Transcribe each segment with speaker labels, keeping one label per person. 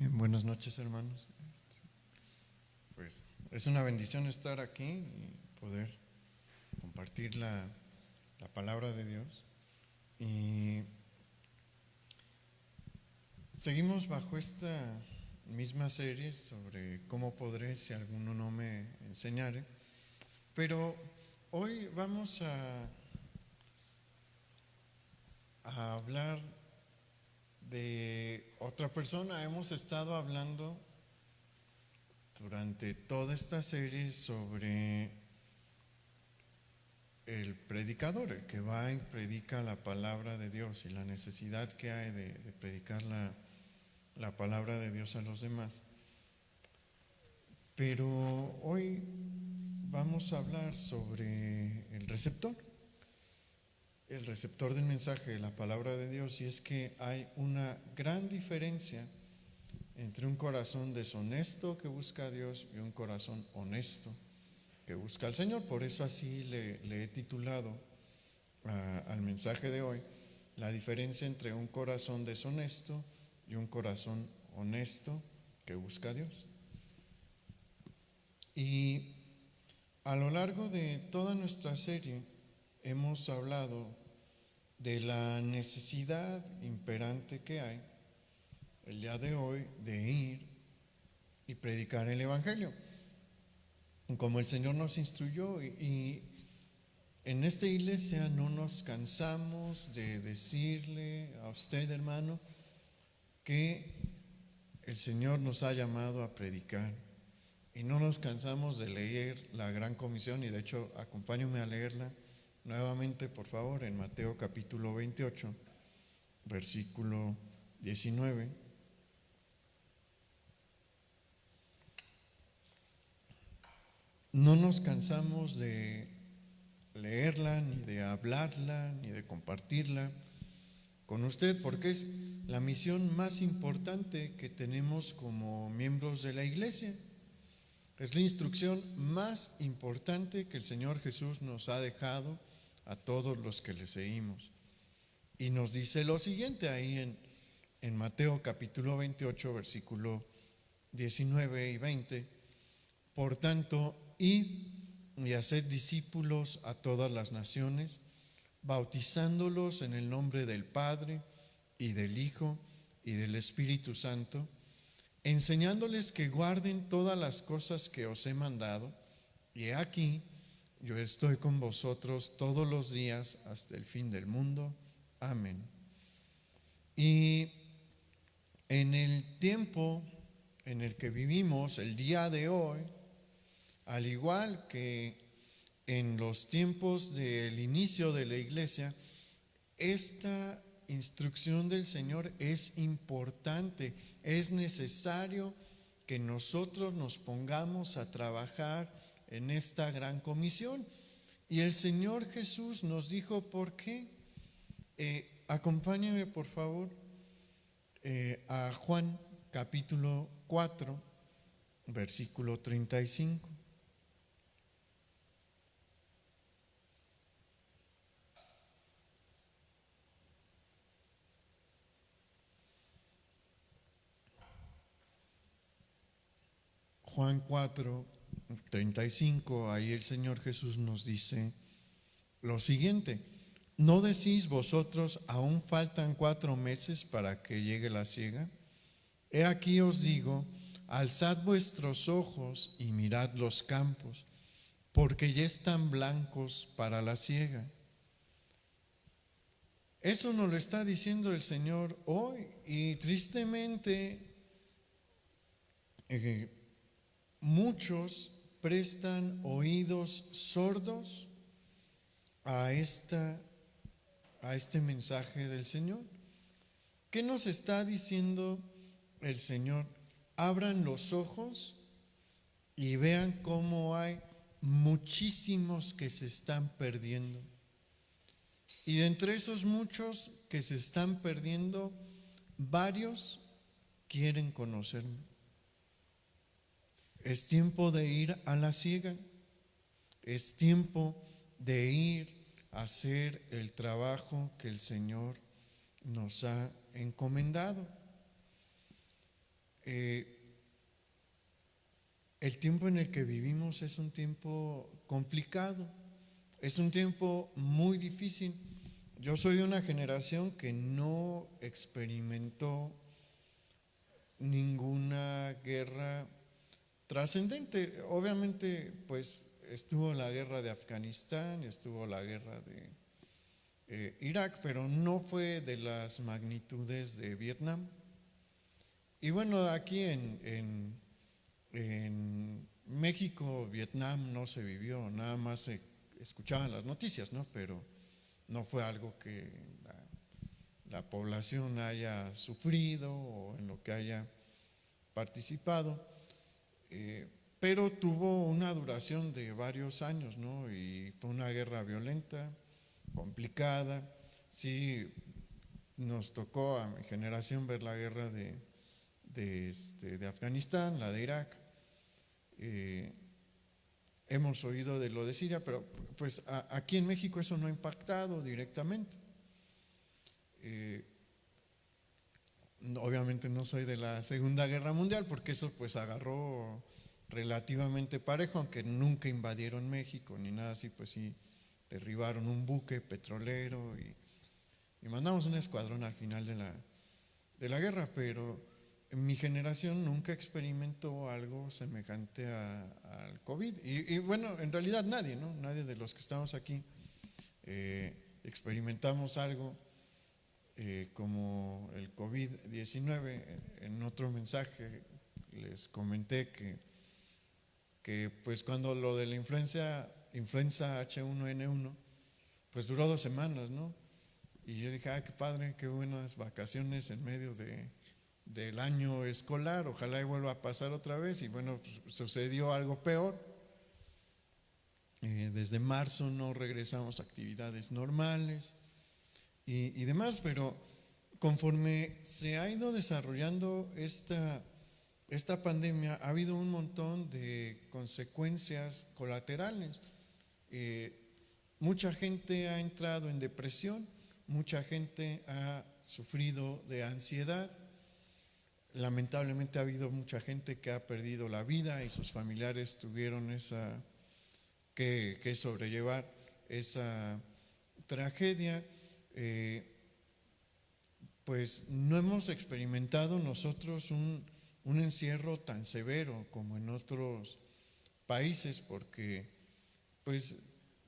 Speaker 1: Bien, buenas noches, hermanos. Pues es una bendición estar aquí y poder compartir la palabra de Dios. Y seguimos bajo esta misma serie sobre cómo podré si alguno no me enseñare. Pero hoy vamos a hablar de otra persona. Hemos estado hablando durante toda esta serie sobre el predicador, el que va y predica la palabra de Dios y la necesidad que hay de predicar la palabra de Dios a los demás. Pero hoy vamos a hablar sobre el receptor del mensaje de la palabra de Dios, y es que hay una gran diferencia entre un corazón deshonesto que busca a Dios y un corazón honesto que busca al Señor. Por eso así le he titulado al mensaje de hoy: la diferencia entre un corazón deshonesto y un corazón honesto que busca a Dios. Y a lo largo de toda nuestra serie hemos hablado de la necesidad imperante que hay el día de hoy de ir y predicar el Evangelio, como el Señor nos instruyó. Y en esta iglesia no nos cansamos de decirle a usted, hermano, que el Señor nos ha llamado a predicar, y no nos cansamos de leer la Gran Comisión. Y de hecho, acompáñenme a leerla nuevamente, por favor, en Mateo capítulo 28, versículo 19. No nos cansamos de leerla, ni de hablarla, ni de compartirla con usted, porque es la misión más importante que tenemos como miembros de la iglesia. Es la instrucción más importante que el Señor Jesús nos ha dejado a todos los que le seguimos. Y nos dice lo siguiente ahí en Mateo capítulo 28, versículo 19 y 20. Por tanto, id y haced discípulos a todas las naciones, bautizándolos en el nombre del Padre y del Hijo y del Espíritu Santo, enseñándoles que guarden todas las cosas que os he mandado, y he aquí, yo estoy con vosotros todos los días hasta el fin del mundo. Amén. Y en el tiempo en el que vivimos, el día de hoy, al igual que en los tiempos del inicio de la iglesia, esta instrucción del Señor es importante. Es necesario que nosotros nos pongamos a trabajar en esta gran comisión. Y el Señor Jesús nos dijo por qué. Acompáñeme, por favor, a Juan capítulo 4, versículo 35. Juan 4, 35, ahí el Señor Jesús nos dice lo siguiente: ¿no decís vosotros, aún faltan 4 meses para que llegue la siega? He aquí os digo, alzad vuestros ojos y mirad los campos, porque ya están blancos para la siega. Eso nos lo está diciendo el Señor hoy, y tristemente muchos prestan oídos sordos a este mensaje del Señor. ¿Qué nos está diciendo el Señor? Abran los ojos y vean cómo hay muchísimos que se están perdiendo. Y de entre esos muchos que se están perdiendo, varios quieren conocerme. Es tiempo de ir a la siega. Es tiempo de ir a hacer el trabajo que el Señor nos ha encomendado. el tiempo en el que vivimos es un tiempo complicado, es un tiempo muy difícil. Yo soy de una generación que no experimentó ninguna guerra trascendente. Obviamente, pues estuvo la guerra de Afganistán, estuvo la guerra de Irak, pero no fue de las magnitudes de Vietnam. Y bueno, aquí en México, Vietnam no se vivió, nada más se escuchaban las noticias, ¿no? Pero no fue algo que la población haya sufrido o en lo que haya participado, pero tuvo una duración de varios años, ¿no? Y fue una guerra violenta, complicada. Sí, nos tocó a mi generación ver la guerra de Afganistán, la de Irak. Hemos oído de lo de Siria, pero pues aquí en México eso no ha impactado directamente. Obviamente no soy de la Segunda Guerra Mundial porque eso pues agarró relativamente parejo, aunque nunca invadieron México ni nada así, pues sí derribaron un buque petrolero y mandamos un escuadrón al final de la guerra, pero mi generación nunca experimentó algo semejante al COVID. Y bueno, en realidad nadie, ¿no? Nadie de los que estamos aquí experimentamos algo como el COVID-19. En otro mensaje les comenté que pues cuando lo de la influenza H1N1, pues duró 2 semanas, ¿no? Y yo dije, qué padre, qué buenas vacaciones en medio del año escolar, ojalá y vuelva a pasar otra vez. Y bueno, pues, sucedió algo peor. Desde marzo no regresamos a actividades normales y demás, pero conforme se ha ido desarrollando esta pandemia, ha habido un montón de consecuencias colaterales. Mucha gente ha entrado en depresión, mucha gente ha sufrido de ansiedad. Lamentablemente ha habido mucha gente que ha perdido la vida y sus familiares tuvieron que sobrellevar esa tragedia. Pues no hemos experimentado nosotros un encierro tan severo como en otros países, porque pues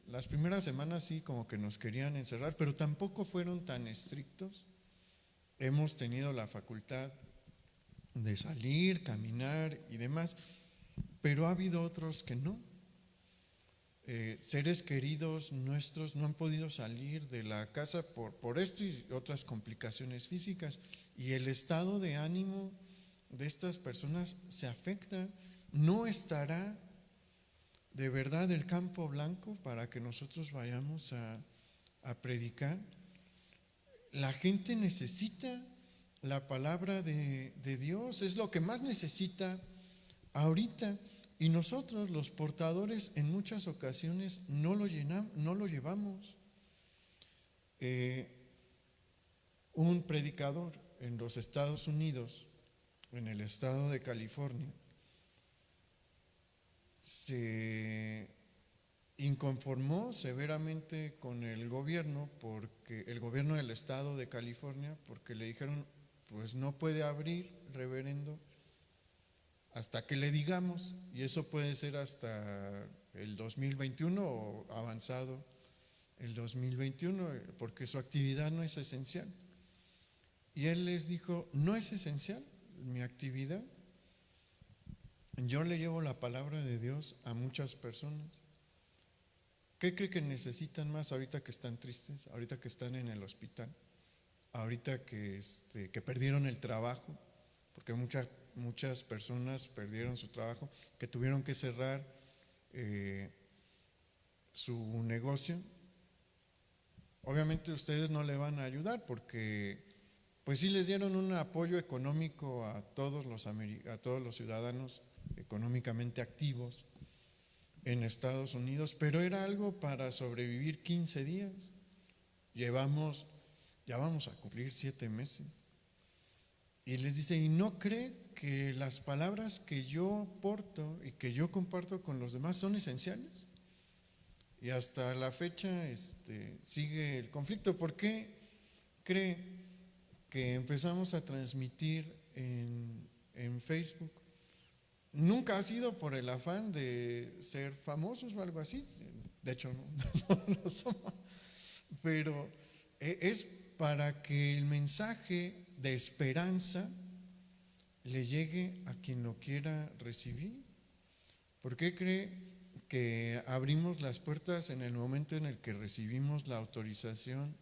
Speaker 1: las primeras semanas sí como que nos querían encerrar, pero tampoco fueron tan estrictos. Hemos tenido la facultad de salir, caminar y demás, pero ha habido otros que no. Seres queridos nuestros no han podido salir de la casa por esto y otras complicaciones físicas, y el estado de ánimo de estas personas se afecta. No estará de verdad el campo blanco para que nosotros vayamos a predicar. La gente necesita la palabra de Dios, es lo que más necesita ahorita. Y nosotros, los portadores, en muchas ocasiones no lo llevamos. Un predicador en los Estados Unidos, en el estado de California, se inconformó severamente con el gobierno, porque el gobierno del estado de California, porque le dijeron, pues no puede abrir, reverendo, hasta que le digamos, y eso puede ser hasta el 2021 o avanzado el 2021, porque su actividad no es esencial. Y él les dijo, no es esencial mi actividad. Yo le llevo la palabra de Dios a muchas personas. ¿Qué cree que necesitan más ahorita que están tristes, ahorita que están en el hospital, ahorita que perdieron el trabajo? Porque muchas personas perdieron su trabajo, que tuvieron que cerrar su negocio. Obviamente ustedes no le van a ayudar porque pues sí les dieron un apoyo económico a todos los ciudadanos económicamente activos en Estados Unidos, pero era algo para sobrevivir 15 días. Ya vamos a cumplir 7 meses. Y les dice, ¿y no cree que las palabras que yo porto y que yo comparto con los demás son esenciales. Y hasta la fecha sigue el conflicto. ¿Por qué cree que empezamos a transmitir en Facebook? Nunca ha sido por el afán de ser famosos o algo así. De hecho, no lo somos. Pero es para que el mensaje de esperanza le llegue a quien lo quiera recibir. ¿Por qué cree que abrimos las puertas en el momento en el que recibimos la autorización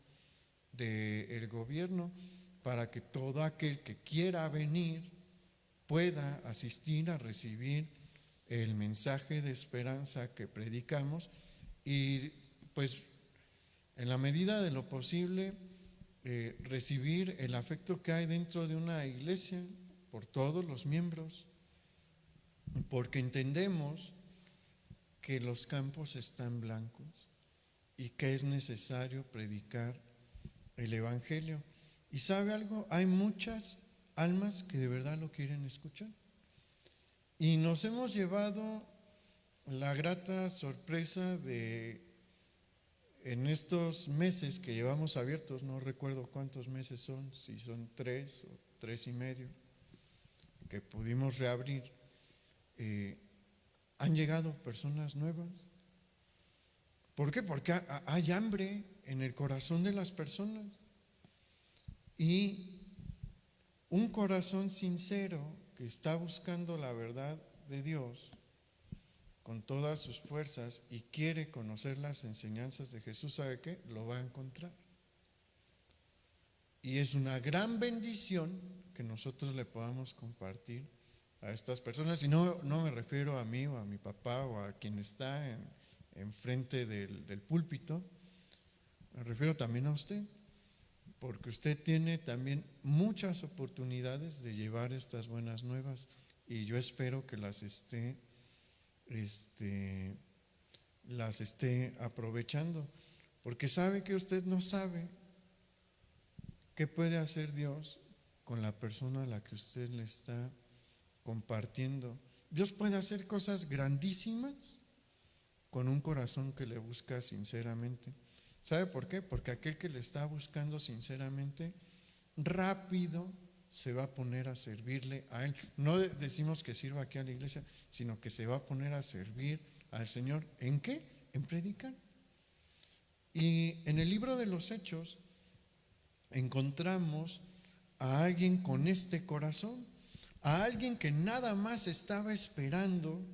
Speaker 1: del gobierno para que todo aquel que quiera venir pueda asistir a recibir el mensaje de esperanza que predicamos y pues en la medida de lo posible recibir el afecto que hay dentro de una iglesia por todos los miembros, porque entendemos que los campos están blancos y que es necesario predicar el evangelio. ¿Y sabe algo? Hay muchas almas que de verdad lo quieren escuchar. Y nos hemos llevado la grata sorpresa de, en estos meses que llevamos abiertos, no recuerdo cuántos meses son, si son 3 o 3 y medio, que pudimos reabrir, han llegado personas nuevas. ¿Por qué? Porque hay hambre en el corazón de las personas. Y un corazón sincero que está buscando la verdad de Dios con todas sus fuerzas y quiere conocer las enseñanzas de Jesús, ¿sabe qué? Lo va a encontrar. Y es una gran bendición que nosotros le podamos compartir a estas personas. Y no me refiero a mí o a mi papá o a quien está enfrente del púlpito, me refiero también a usted, porque usted tiene también muchas oportunidades de llevar estas buenas nuevas y yo espero que las esté aprovechando, porque sabe que usted no sabe qué puede hacer Dios con la persona a la que usted le está compartiendo. Dios puede hacer cosas grandísimas con un corazón que le busca sinceramente. ¿Sabe por qué? Porque aquel que le está buscando sinceramente, rápido se va a poner a servirle a Él. No decimos que sirva aquí a la iglesia, sino que se va a poner a servir al Señor. ¿En qué? En predicar. Y en el libro de los Hechos encontramos a alguien con este corazón, a alguien que nada más estaba esperando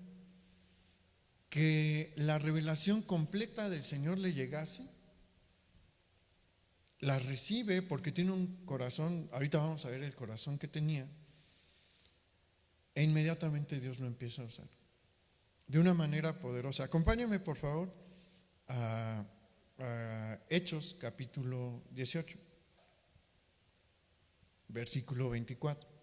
Speaker 1: que la revelación completa del Señor le llegase. La recibe porque tiene un corazón, ahorita vamos a ver el corazón que tenía, e inmediatamente Dios lo empieza a usar de una manera poderosa. Acompáñame por favor a Hechos capítulo 18, versículo 24.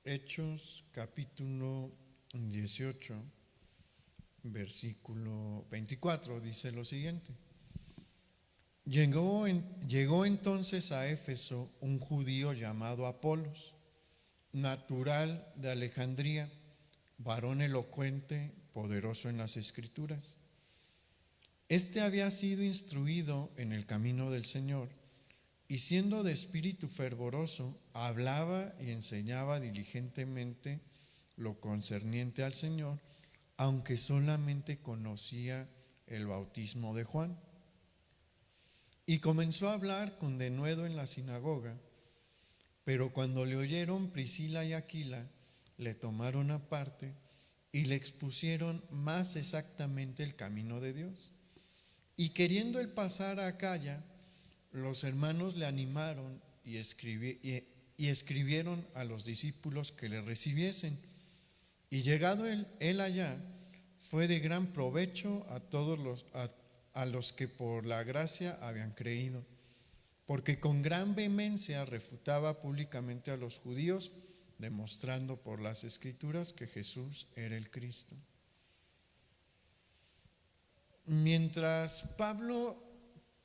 Speaker 1: Hechos capítulo 18, versículo 24, dice lo siguiente. Llegó entonces a Éfeso un judío llamado Apolos, natural de Alejandría, varón elocuente, poderoso en las Escrituras. Este había sido instruido en el camino del Señor, y siendo de espíritu fervoroso, hablaba y enseñaba diligentemente lo concerniente al Señor, aunque solamente conocía el bautismo de Juan. Y comenzó a hablar con denuedo en la sinagoga, pero cuando le oyeron Priscila y Aquila, le tomaron aparte y le expusieron más exactamente el camino de Dios. Y queriendo él pasar a Acaya, los hermanos le animaron y escribieron a los discípulos que le recibiesen. Y llegado él allá, fue de gran provecho a todos a los que por la gracia habían creído, porque con gran vehemencia refutaba públicamente a los judíos demostrando por las Escrituras que Jesús era el Cristo. Mientras Pablo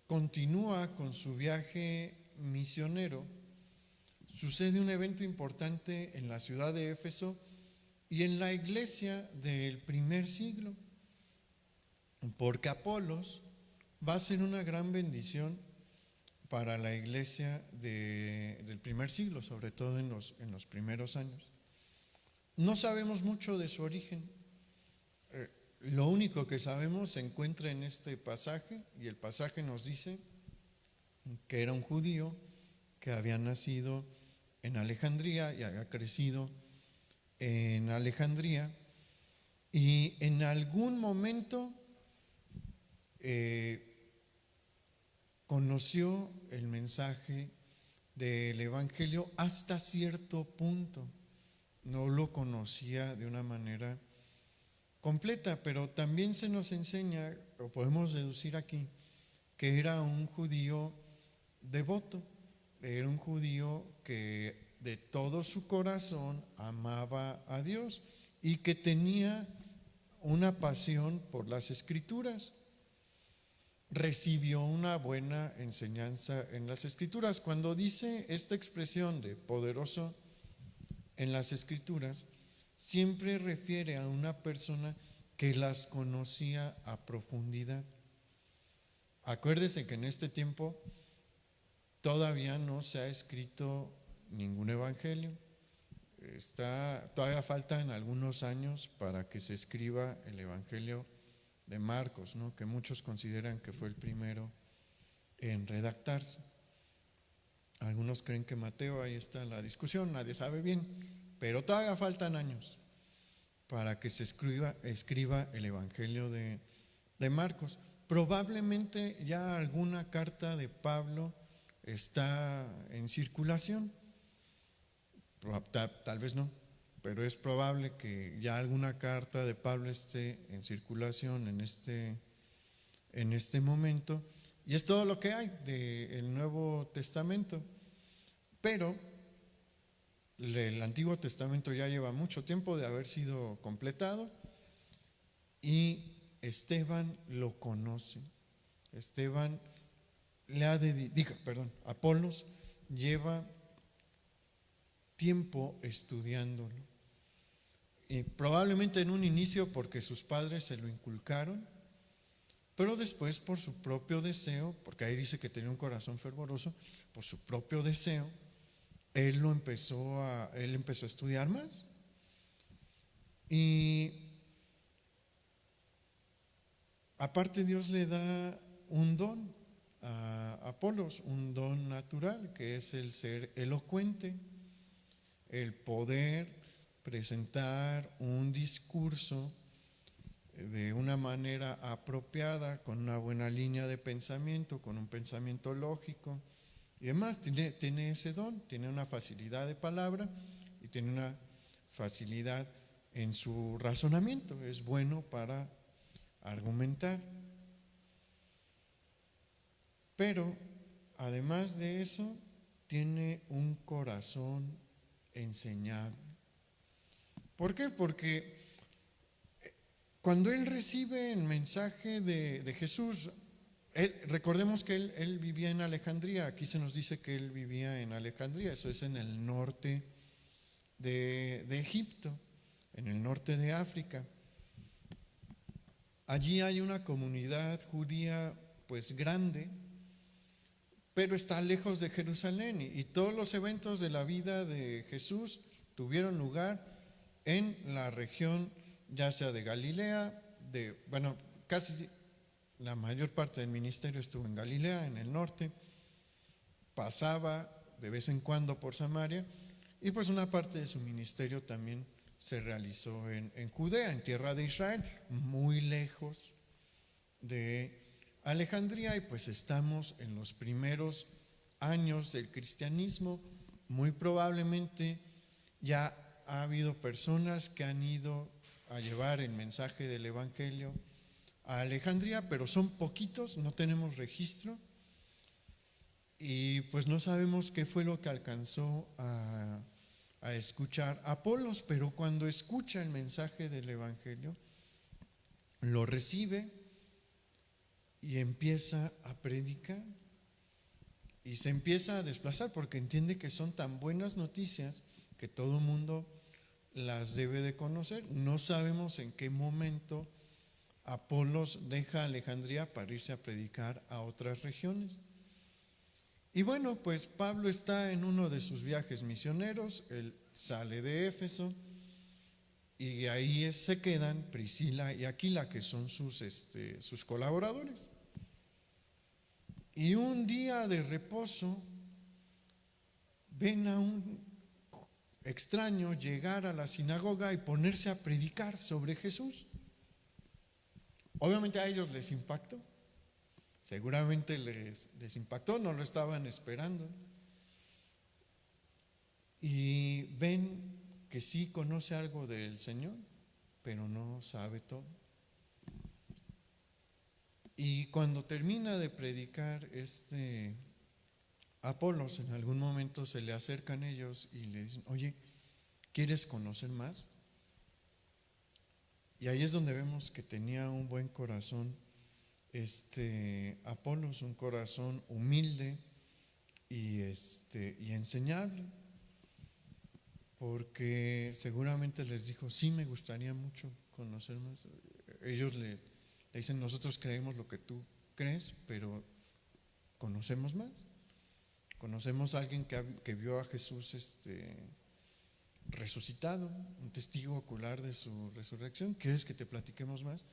Speaker 1: continúa con su viaje misionero, sucede un evento importante en la ciudad de Éfeso y en la iglesia del primer siglo, porque Apolos va a ser una gran bendición para la iglesia del primer siglo, sobre todo en los primeros años. No sabemos mucho de su origen. Lo único que sabemos se encuentra en este pasaje, y el pasaje nos dice que era un judío que había nacido en Alejandría y había crecido en Alejandría, y en algún momento conoció el mensaje del Evangelio hasta cierto punto. No lo conocía de una manera completa, pero también se nos enseña, o podemos deducir aquí, que era un judío devoto, era un judío que de todo su corazón amaba a Dios y que tenía una pasión por las Escrituras. Recibió una buena enseñanza en las Escrituras. Cuando dice esta expresión de poderoso en las Escrituras, siempre refiere a una persona que las conocía a profundidad. Acuérdese que en este tiempo todavía no se ha escrito ningún evangelio. Todavía faltan algunos años para que se escriba el evangelio de Marcos, ¿no?, que muchos consideran que fue el primero en redactarse. Algunos creen que Mateo, ahí está la discusión, nadie sabe bien, pero todavía faltan años para que se escriba el evangelio de Marcos. Probablemente ya alguna carta de Pablo está en circulación, tal vez no, pero es probable que ya alguna carta de Pablo esté en circulación en este momento, y es todo lo que hay del Nuevo Testamento. Pero el Antiguo Testamento ya lleva mucho tiempo de haber sido completado y Esteban lo conoce. Apolos lleva tiempo estudiándolo, y probablemente en un inicio porque sus padres se lo inculcaron, pero después por su propio deseo, porque ahí dice que tenía un corazón fervoroso, por su propio deseo, él empezó a estudiar más. Y aparte Dios le da un don a Apolos, un don natural, que es el ser elocuente, el poder presentar un discurso de una manera apropiada, con una buena línea de pensamiento, con un pensamiento lógico y demás. Tiene ese don, tiene una facilidad de palabra y tiene una facilidad en su razonamiento, es bueno para argumentar. Pero además de eso, tiene un corazón enseñable. ¿Por qué? Porque cuando él recibe el mensaje de Jesús, recordemos que él vivía en Alejandría. Aquí se nos dice que él vivía en Alejandría, eso es en el norte de Egipto, en el norte de África. Allí hay una comunidad judía pues grande, pero está lejos de Jerusalén, y todos los eventos de la vida de Jesús tuvieron lugar en la región, ya sea de Galilea, casi la mayor parte del ministerio estuvo en Galilea, en el norte, pasaba de vez en cuando por Samaria, y pues una parte de su ministerio también se realizó en Judea, en tierra de Israel, muy lejos de Alejandría. Y pues estamos en los primeros años del cristianismo. Muy probablemente ya ha habido personas que han ido a llevar el mensaje del evangelio a Alejandría, pero son poquitos, no tenemos registro, y pues no sabemos qué fue lo que alcanzó a a escuchar a Apolos, pero cuando escucha el mensaje del Evangelio, lo recibe y empieza a predicar. Y se empieza a desplazar porque entiende que son tan buenas noticias que todo el mundo las debe de conocer. No sabemos en qué momento Apolos deja Alejandría para irse a predicar a otras regiones. Y bueno, pues Pablo está en uno de sus viajes misioneros, él sale de Éfeso y ahí se quedan Priscila y Aquila, que son sus colaboradores. Y un día de reposo ven a un extraño llegar a la sinagoga y ponerse a predicar sobre Jesús. Obviamente a ellos les impactó, seguramente les impactó, no lo estaban esperando. Y ven que sí conoce algo del Señor, pero no sabe todo. Y cuando termina de predicar Apolos, en algún momento se le acercan ellos y le dicen: oye, ¿quieres conocer más? Y ahí es donde vemos que tenía un buen corazón Apolos, un corazón humilde y enseñable, porque seguramente les dijo: sí, me gustaría mucho conocer más. Ellos le dicen: nosotros creemos lo que tú crees, pero conocemos más. Conocemos a alguien que vio a Jesús resucitado, un testigo ocular de su resurrección. ¿Quieres que te platiquemos más?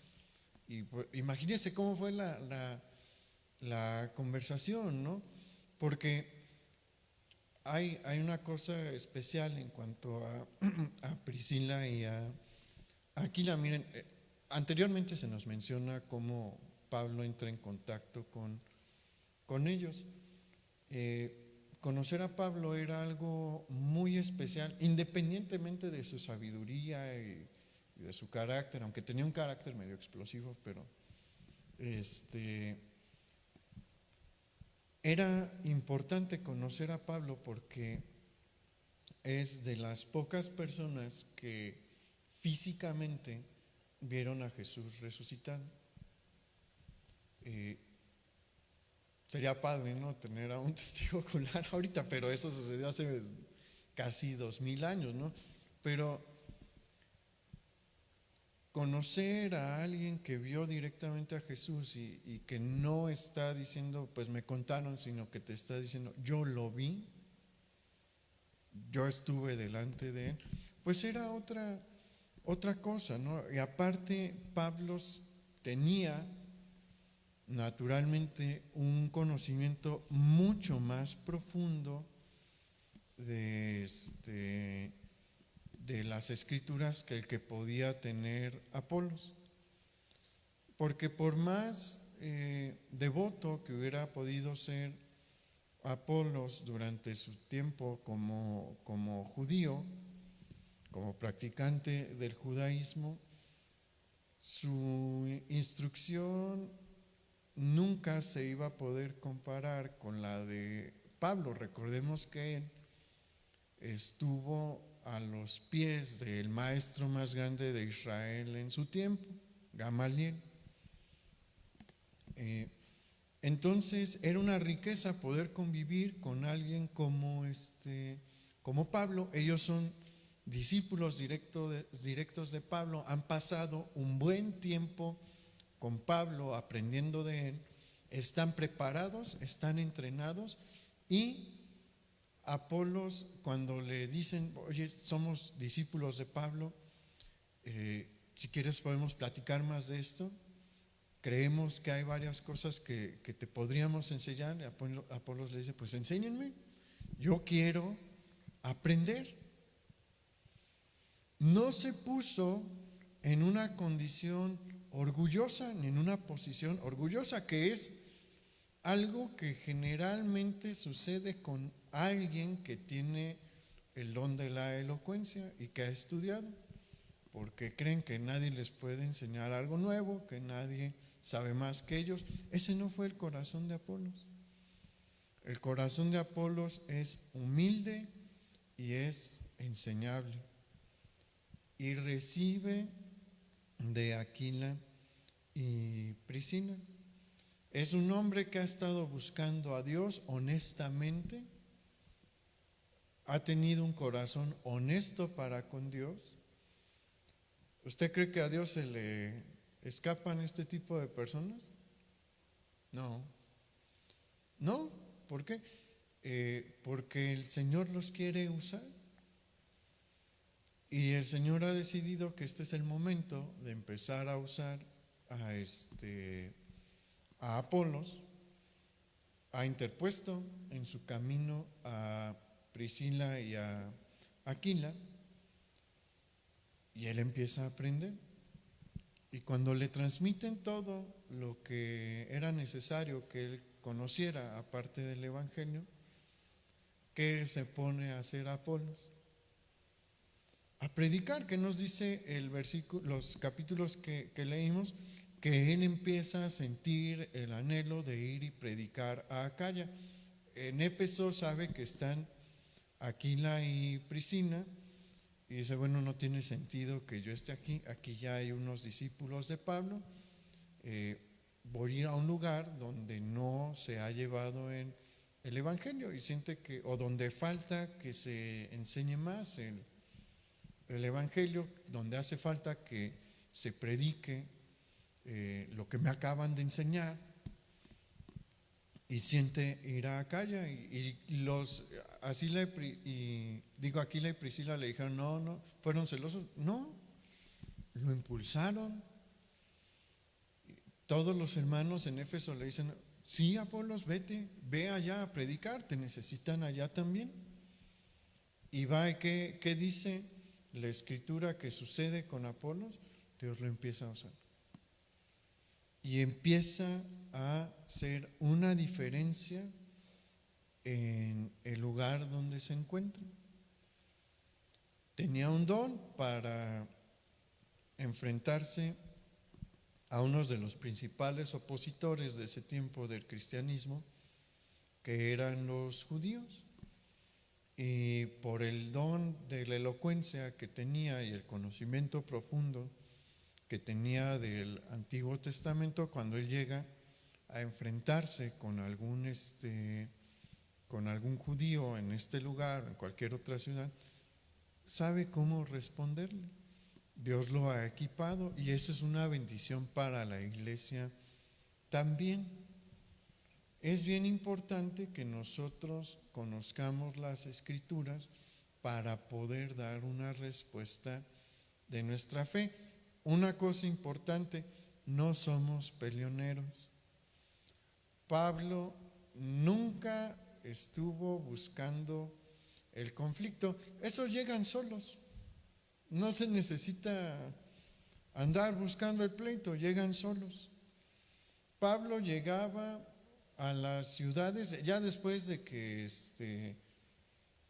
Speaker 1: Y pues, imagínense cómo fue la conversación, ¿no? Porque hay una cosa especial en cuanto a Priscila y a Aquila. Miren, anteriormente se nos menciona cómo Pablo entra en contacto con ellos. Conocer a Pablo era algo muy especial, independientemente de su sabiduría y de su carácter, aunque tenía un carácter medio explosivo, pero era importante conocer a Pablo porque es de las pocas personas que físicamente vieron a Jesús resucitado. Sería padre, ¿no?, tener a un testigo ocular ahorita, pero eso sucedió hace casi 2000 años, ¿no? Pero conocer a alguien que vio directamente a Jesús y que no está diciendo, pues me contaron, sino que te está diciendo, yo lo vi, yo estuve delante de él, pues era otra cosa, ¿no? Y aparte, Pablo tenía naturalmente un conocimiento mucho más profundo de las escrituras que el que podía tener Apolos, porque por más devoto que hubiera podido ser Apolos durante su tiempo como judío, como practicante del judaísmo, su instrucción nunca se iba a poder comparar con la de Pablo. Recordemos que él estuvo a los pies del maestro más grande de Israel en su tiempo, Gamaliel. Entonces era una riqueza poder convivir con alguien como Pablo. Ellos son discípulos directos de Pablo, han pasado un buen tiempo con Pablo aprendiendo de él, están preparados, están entrenados. Y Apolos, cuando le dicen: oye, somos discípulos de Pablo, si quieres podemos platicar más de esto, creemos que hay varias cosas que te podríamos enseñar. Apolos le dice: pues enséñenme, yo quiero aprender. No se puso en una condición orgullosa, ni en una posición orgullosa, que es algo que generalmente sucede con alguien que tiene el don de la elocuencia y que ha estudiado, porque creen que nadie les puede enseñar algo nuevo, que nadie sabe más que ellos. Ese no fue el corazón de Apolos. El corazón de Apolos es humilde y es enseñable. Y recibe de Aquila y Priscila. Es un hombre que ha estado buscando a Dios honestamente, ha tenido un corazón honesto para con Dios. ¿Usted cree que a Dios se le escapan este tipo de personas? No. No, ¿por qué? Porque el Señor los quiere usar. Y el Señor ha decidido que este es el momento de empezar a usar a Apolos. Ha interpuesto en su camino a Priscila y a Aquila, y él empieza a aprender. Y cuando le transmiten todo lo que era necesario que él conociera, aparte del Evangelio, ¿qué se pone a hacer Apolos? A predicar. Que nos dice el versículo, los capítulos que leímos, que él empieza a sentir el anhelo de ir y predicar a Acaya. En Éfeso sabe que están Aquila y Priscila, y dice, bueno, no tiene sentido que yo esté aquí ya hay unos discípulos de Pablo, voy a ir a un lugar donde no se ha llevado el Evangelio, y siente que, o donde falta que se enseñe más el Evangelio, donde hace falta que se predique lo que me acaban de enseñar, y siente ir a Acaya. Y Aquila y Priscila le dijeron, no, fueron celosos, no, lo impulsaron. Todos los hermanos en Éfeso le dicen, sí, Apolos, ve allá a predicar, te necesitan allá también. Y va, ¿qué dice la Escritura que sucede con Apolos? Dios lo empieza a usar. Y empieza a hacer una diferencia en el lugar donde se encuentra. Tenía un don para enfrentarse a uno de los principales opositores de ese tiempo del cristianismo, que eran los judíos. Y por el don de la elocuencia que tenía y el conocimiento profundo que tenía del Antiguo Testamento, cuando él llega a enfrentarse con algún judío en este lugar, en cualquier otra ciudad, sabe cómo responderle. Dios lo ha equipado, y eso es una bendición para la iglesia también. Es bien importante que nosotros conozcamos las Escrituras para poder dar una respuesta de nuestra fe. Una cosa importante, no somos peleoneros. Pablo nunca estuvo buscando el conflicto. Esos llegan solos. No se necesita andar buscando el pleito, llegan solos. Pablo llegaba a las ciudades ya después de que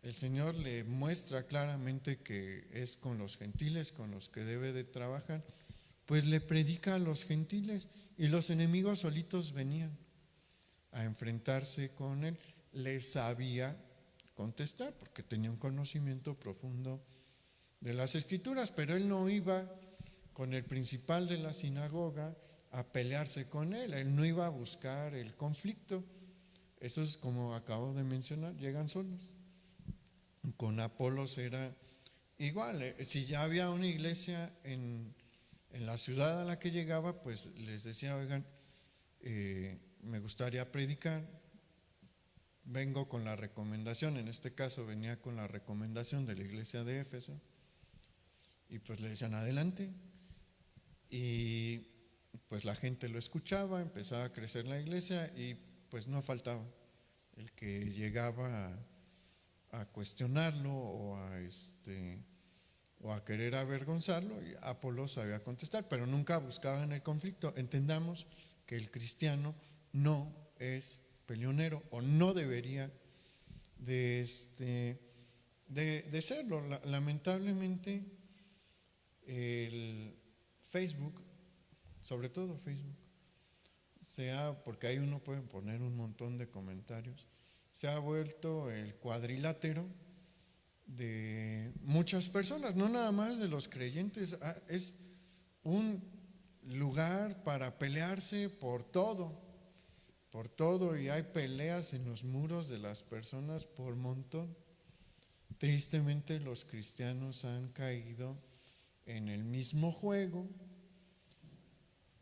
Speaker 1: el Señor le muestra claramente que es con los gentiles con los que debe de trabajar, pues le predica a los gentiles, y los enemigos solitos venían a enfrentarse con él. Les sabía contestar porque tenía un conocimiento profundo de las Escrituras, pero él no iba con el principal de la sinagoga a pelearse con él no iba a buscar el conflicto. Eso es como acabo de mencionar, llegan solos. Con Apolos era igual. Si ya había una iglesia en la ciudad a la que llegaba, pues les decía, oigan, me gustaría predicar, vengo con la recomendación, en este caso venía con la recomendación de la iglesia de Éfeso, y pues le decían adelante, y pues la gente lo escuchaba, empezaba a crecer la iglesia, y pues no faltaba el que llegaba a cuestionarlo o a querer avergonzarlo, y Apolos sabía contestar, pero nunca buscaban el conflicto. Entendamos que el cristiano no es peleonero, o no debería de serlo. Lamentablemente el Facebook, sobre todo Facebook, porque ahí uno puede poner un montón de comentarios, se ha vuelto el cuadrilátero de muchas personas, no nada más de los creyentes. Es un lugar para pelearse por todo, y hay peleas en los muros de las personas por montón. Tristemente los cristianos han caído en el mismo juego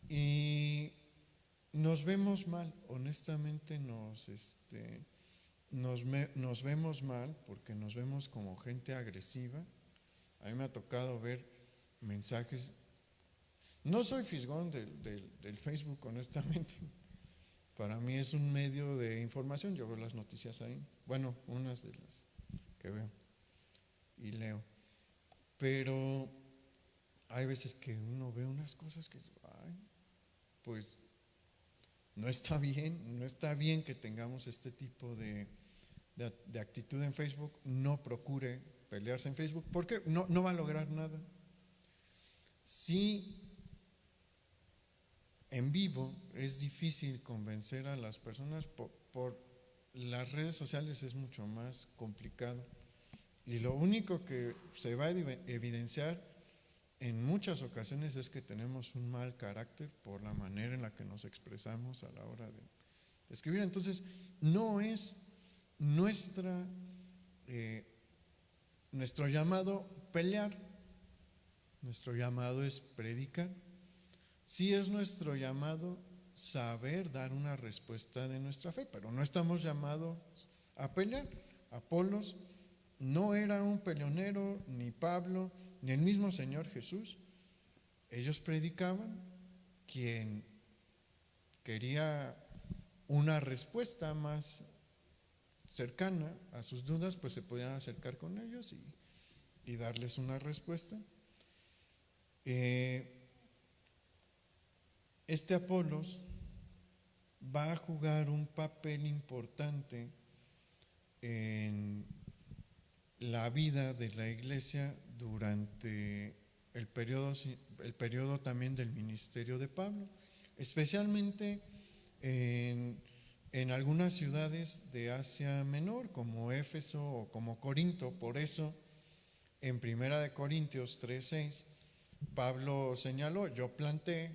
Speaker 1: y nos vemos mal, honestamente nos vemos mal porque nos vemos como gente agresiva. A mí me ha tocado ver mensajes. No soy fisgón del Facebook, honestamente. Para mí es un medio de información. Yo veo las noticias ahí. Bueno, unas de las que veo y leo. Pero hay veces que uno ve unas cosas que, pues no está bien que tengamos este tipo de actitud en Facebook. No procure pelearse en Facebook porque no va a lograr nada. Si en vivo es difícil convencer a las personas, por las redes sociales es mucho más complicado, y lo único que se va a evidenciar en muchas ocasiones es que tenemos un mal carácter por la manera en la que nos expresamos a la hora de escribir. Entonces no es nuestro llamado pelear, nuestro llamado es predicar. Sí es nuestro llamado saber dar una respuesta de nuestra fe, pero no estamos llamados a pelear. Apolos no era un peleonero, ni Pablo, ni el mismo Señor Jesús. Ellos predicaban. Quien quería una respuesta más cercana a sus dudas, pues se podían acercar con ellos y darles una respuesta. Este Apolos va a jugar un papel importante en la vida de la iglesia durante el periodo también del ministerio de Pablo, especialmente en algunas ciudades de Asia Menor, como Éfeso o como Corinto. Por eso, en 1 Corintios 3:6, Pablo señaló: yo planté,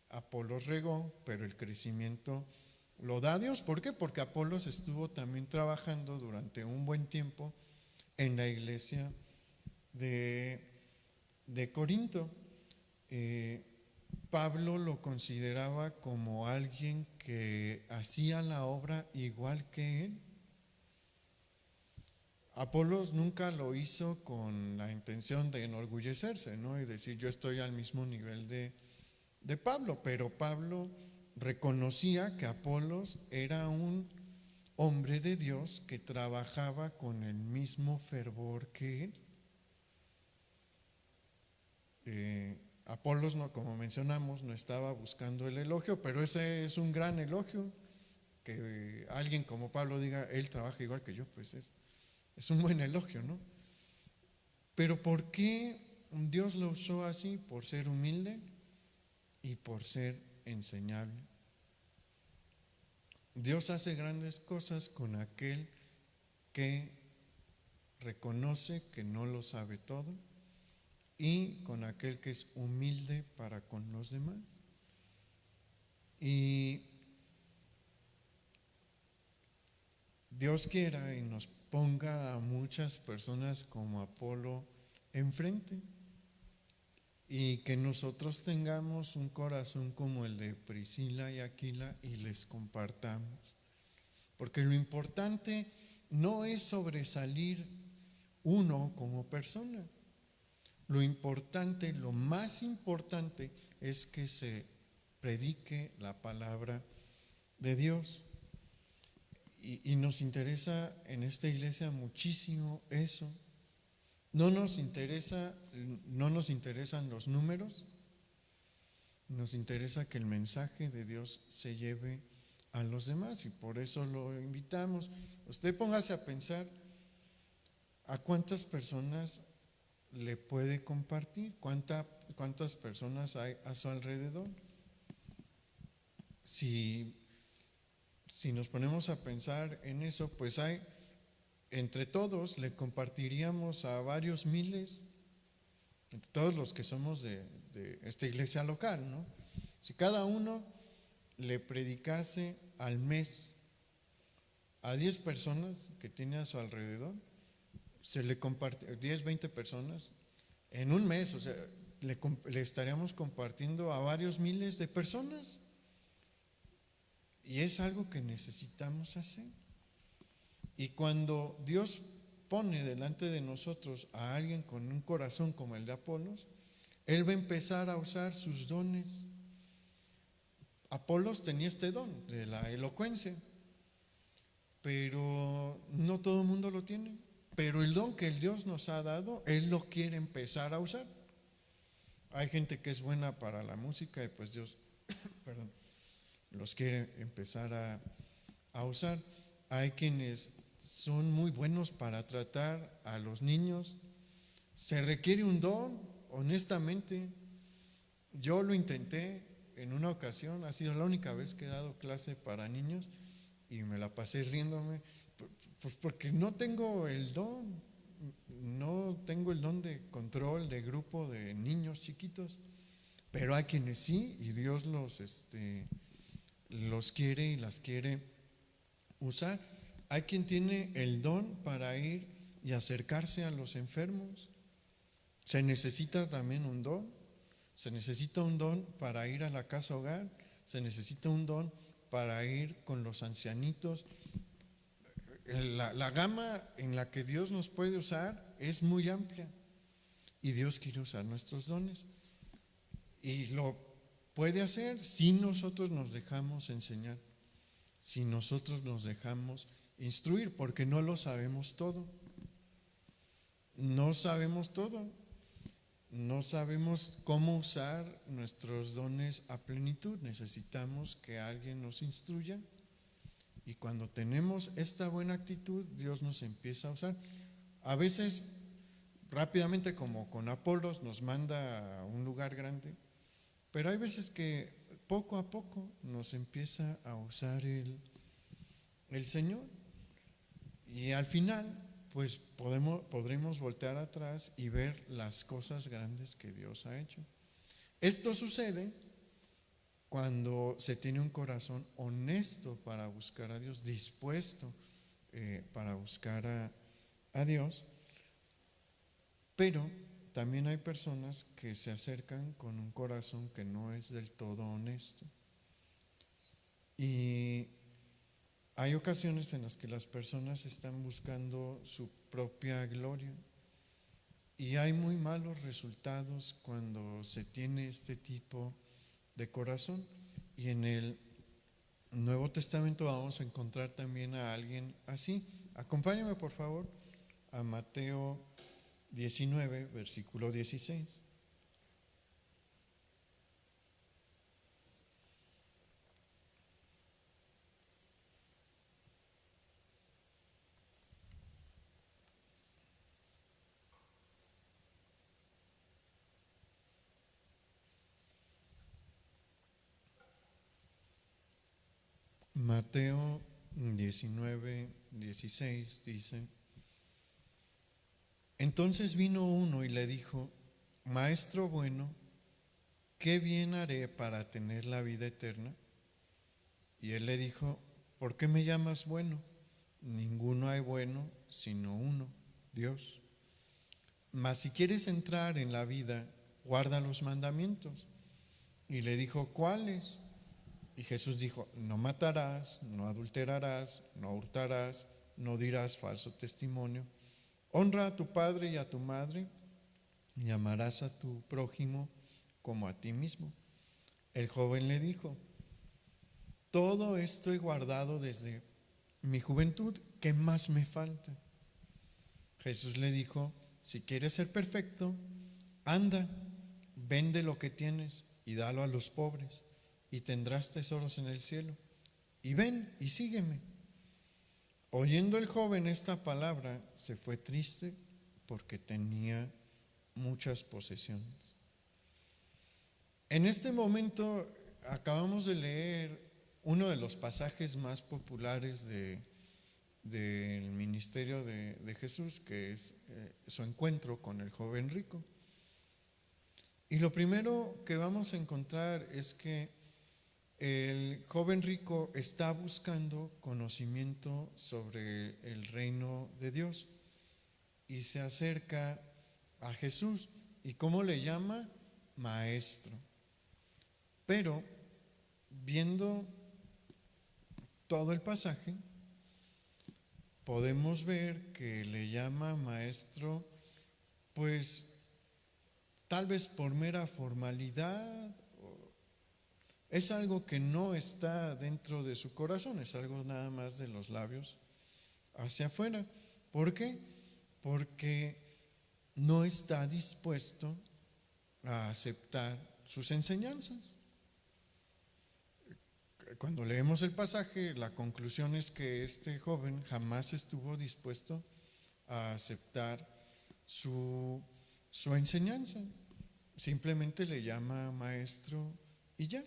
Speaker 1: Apolos regó, pero el crecimiento lo da Dios. ¿Por qué? Porque Apolos estuvo también trabajando durante un buen tiempo en la iglesia de Corinto. Pablo lo consideraba como alguien que hacía la obra igual que él. Apolos nunca lo hizo con la intención de enorgullecerse, ¿no? Y decir: yo estoy al mismo nivel de Pablo. Pero Pablo reconocía que Apolos era un hombre de Dios que trabajaba con el mismo fervor que él. Apolos, no, como mencionamos, no estaba buscando el elogio, pero ese es un gran elogio. Que alguien como Pablo diga: él trabaja igual que yo, pues es un buen elogio, ¿no? Pero ¿por qué Dios lo usó así? Por ser humilde y por ser enseñable. Dios hace grandes cosas con aquel que reconoce que no lo sabe todo, y con aquel que es humilde para con los demás. Y Dios quiera y nos ponga a muchas personas como Apolo enfrente, y que nosotros tengamos un corazón como el de Priscila y Aquila y les compartamos. Porque lo importante no es sobresalir uno como persona. Lo importante, lo más importante, es que se predique la palabra de Dios. Y nos interesa en esta iglesia muchísimo eso. No nos interesan los números, nos interesa que el mensaje de Dios se lleve a los demás, y por eso lo invitamos. Usted póngase a pensar a cuántas personas le puede compartir, cuántas personas hay a su alrededor. Si nos ponemos a pensar en eso, pues hay entre todos le compartiríamos a varios miles, entre todos los que somos de esta iglesia local, ¿no? Si cada uno le predicase al mes a 10 personas que tiene a su alrededor, se le comparte 10, 20 personas en un mes, o sea, le estaríamos compartiendo a varios miles de personas. Y es algo que necesitamos hacer. Y cuando Dios pone delante de nosotros a alguien con un corazón como el de Apolos, Él va a empezar a usar sus dones. Apolos tenía este don de la elocuencia, pero no todo el mundo lo tiene. Pero el don que el Dios nos ha dado, Él lo quiere empezar a usar. Hay gente que es buena para la música y pues Dios, perdón, los quiere empezar a usar. Hay quienes son muy buenos para tratar a los niños. Se requiere un don, honestamente. Yo lo intenté en una ocasión, ha sido la única vez que he dado clase para niños y me la pasé riéndome, pues porque no tengo el don, no tengo el don de control de grupo de niños chiquitos, pero hay quienes sí, y Dios los quiere y las quiere usar. Hay quien tiene el don para ir y acercarse a los enfermos. Se necesita también un don. Se necesita un don para ir a la casa hogar. Se necesita un don para ir con los ancianitos. La gama en la que Dios nos puede usar es muy amplia. Y Dios quiere usar nuestros dones. Y lo puede hacer si nosotros nos dejamos enseñar, si nosotros nos dejamos instruir, porque no lo sabemos todo. No sabemos todo. No sabemos cómo usar nuestros dones a plenitud. Necesitamos que alguien nos instruya. Y cuando tenemos esta buena actitud, Dios nos empieza a usar. A veces, rápidamente, como con Apolos, nos manda a un lugar grande. Pero hay veces que poco a poco nos empieza a usar el Señor. Y al final, pues podremos voltear atrás y ver las cosas grandes que Dios ha hecho. Esto sucede cuando se tiene un corazón honesto para buscar a Dios, dispuesto para buscar a Dios. Pero también hay personas que se acercan con un corazón que no es del todo honesto. Y hay ocasiones en las que las personas están buscando su propia gloria y hay muy malos resultados cuando se tiene este tipo de corazón. Y en el Nuevo Testamento vamos a encontrar también a alguien así. Acompáñame por favor a Mateo 19, versículo 16. Mateo 19, 16 dice: Entonces vino uno y le dijo: Maestro bueno, ¿qué bien haré para tener la vida eterna? Y él le dijo: ¿Por qué me llamas bueno? Ninguno hay bueno sino uno, Dios. Mas si quieres entrar en la vida, guarda los mandamientos. Y le dijo: ¿cuáles? Y Jesús dijo: no matarás, no adulterarás, no hurtarás, no dirás falso testimonio, honra a tu padre y a tu madre, y amarás a tu prójimo como a ti mismo. El joven le dijo: todo esto he guardado desde mi juventud, ¿qué más me falta? Jesús le dijo: si quieres ser perfecto, anda, vende lo que tienes y dalo a los pobres, y tendrás tesoros en el cielo. Y ven y sígueme. Oyendo el joven esta palabra, se fue triste porque tenía muchas posesiones. En este momento acabamos de leer uno de los pasajes más populares del ministerio de Jesús, que es su encuentro con el joven rico. Y lo primero que vamos a encontrar es que el joven rico está buscando conocimiento sobre el reino de Dios y se acerca a Jesús. ¿Y cómo le llama? Maestro. Pero viendo todo el pasaje, podemos ver que le llama maestro, pues tal vez por mera formalidad. Es algo que no está dentro de su corazón, es algo nada más de los labios hacia afuera. ¿Por qué? Porque no está dispuesto a aceptar sus enseñanzas. Cuando leemos el pasaje, la conclusión es que este joven jamás estuvo dispuesto a aceptar su enseñanza. Simplemente le llama maestro y ya,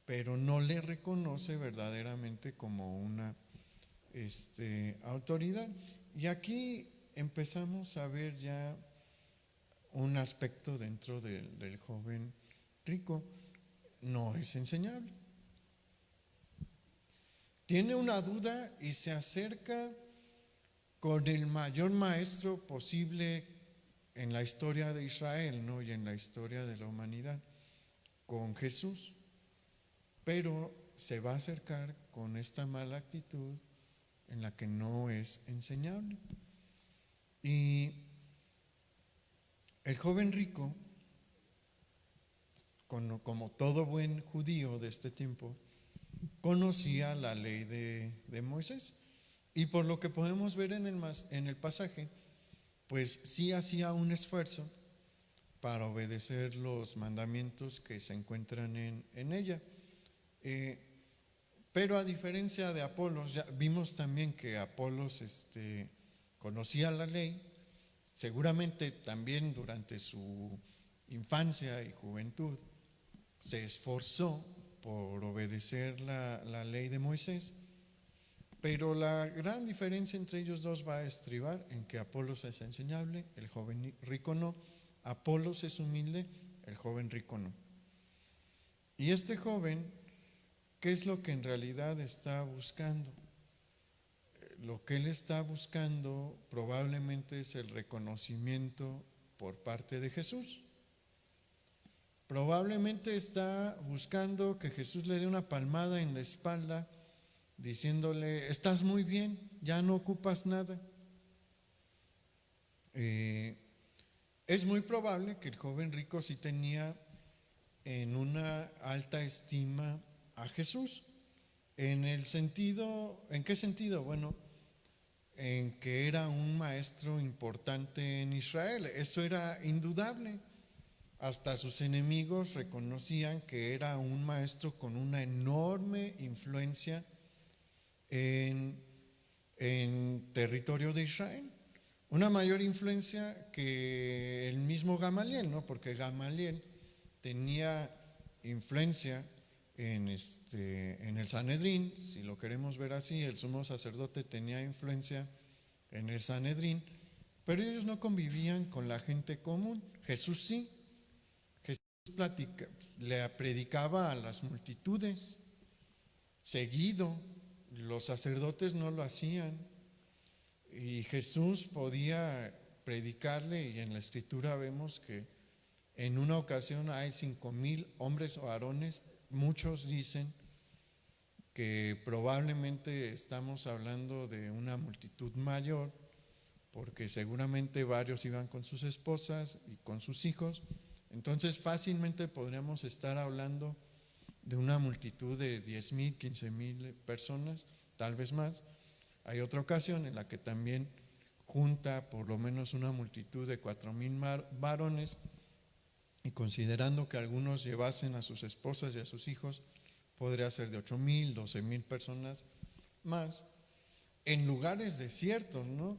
Speaker 1: pero no le reconoce verdaderamente como una autoridad. Y aquí empezamos a ver ya un aspecto dentro del joven rico. No es enseñable. Tiene una duda y se acerca con el mayor maestro posible en la historia de Israel, ¿no? Y en la historia de la humanidad, con Jesús. Pero se va a acercar con esta mala actitud en la que no es enseñable. Y el joven rico, como todo buen judío de este tiempo, conocía la ley de Moisés. Y por lo que podemos ver en el pasaje, pues sí hacía un esfuerzo para obedecer los mandamientos que se encuentran en ella. Pero a diferencia de Apolos, ya vimos también que Apolos conocía la ley, seguramente también durante su infancia y juventud se esforzó por obedecer la ley de Moisés, pero la gran diferencia entre ellos dos va a estribar en que Apolos es enseñable, el joven rico no. Apolos es humilde, el joven rico no. Y este joven, ¿qué es lo que en realidad está buscando? Lo que él está buscando probablemente es el reconocimiento por parte de Jesús. Probablemente está buscando que Jesús le dé una palmada en la espalda, diciéndole: estás muy bien, ya no ocupas nada. Es muy probable que el joven rico sí tenía en una alta estima a Jesús. ¿En qué sentido? Bueno, en que era un maestro importante en Israel. Eso era indudable. Hasta sus enemigos reconocían que era un maestro con una enorme influencia en territorio de Israel. Una mayor influencia que el mismo Gamaliel, ¿no? Porque Gamaliel tenía influencia en el Sanedrín, si lo queremos ver así. El sumo sacerdote tenía influencia en el Sanedrín, pero ellos no convivían con la gente común. Jesús sí. Jesús le predicaba a las multitudes seguido. Los sacerdotes no lo hacían, y Jesús podía predicarle. Y en la escritura vemos que en una ocasión hay 5,000 hombres o varones. Muchos dicen que probablemente estamos hablando de una multitud mayor, porque seguramente varios iban con sus esposas y con sus hijos. Entonces fácilmente podríamos estar hablando de una multitud de 10,000, 15,000 personas, tal vez más. Hay otra ocasión en la que también junta por lo menos una multitud de 4,000 varones, y considerando que algunos llevasen a sus esposas y a sus hijos, podría ser de 8,000, 12,000 personas más, en lugares desiertos, ¿no?